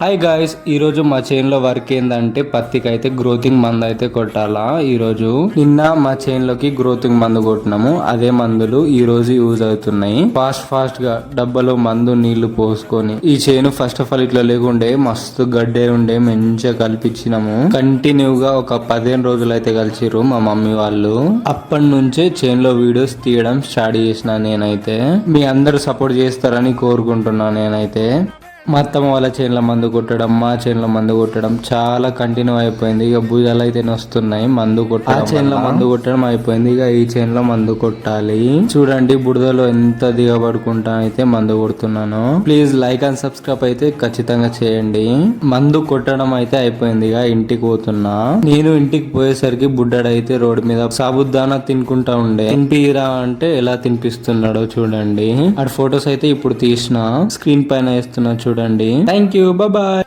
Hi guys, ఈరోజు మా చేన్లో వర్క్ ఏంటంటే పత్తికి అయితే గ్రోతింగ్ మందు అయితే కొట్టాలా. ఈరోజు నిన్న మా చేన్లోకి గ్రోతింగ్ మందు కొట్టినాము. అదే మందులు ఈ రోజు యూజ్ అవుతున్నాయి. ఫాస్ట్ గా డబ్బాలో మందు నీళ్లు పోసుకొని ఈ చేను ఫస్ట్ ఆఫ్ ఆల్ ఇట్లా లేకుండే మస్తు గడ్డే ఉండే మంచిగా కల్పించినాము. కంటిన్యూగా ఒక 15 రోజులు అయితే కలిసిరు మా మమ్మీ వాళ్ళు. అప్పటి నుంచే చేన్లో వీడియోస్ తీయడం స్టార్ట్ చేసిన నేనైతే. మీ అందరూ సపోర్ట్ చేస్తారని కోరుకుంటున్నా నేనైతే. మా అత్తమ్మ వాళ్ళ చేనుల మందు కొట్టడం, మా చేనుల మందు కొట్టడం చాలా కంటిన్యూ అయిపోయింది. ఇక భుజాలు అయితే వస్తున్నాయి మందు కొట్టడం. ఆ చేనుల మందు కొట్టడం అయిపోయింది, ఇక ఈ చేనులో మందు కొట్టాలి. చూడండి బుడదలో ఎంత దిగబడుకుంటా అయితే మందు కొడుతున్నాను. ప్లీజ్ లైక్ అండ్ సబ్స్క్రైబ్ అయితే ఖచ్చితంగా చేయండి. మందు కొట్టడం అయితే అయిపోయింది, ఇక ఇంటికి పోతున్నా. నేను ఇంటికి పోయేసరికి బుడ్డాడైతే రోడ్డు మీద సాబుదానా తినుకుంటా ఉండే. తినిపిరా అంటే ఎలా తినిపిస్తున్నాడో చూడండి. ఆ ఫొటోస్ అయితే ఇప్పుడు తీసిన స్క్రీన్ పైన వేస్తున్నా చూడండి. Thank you, bye.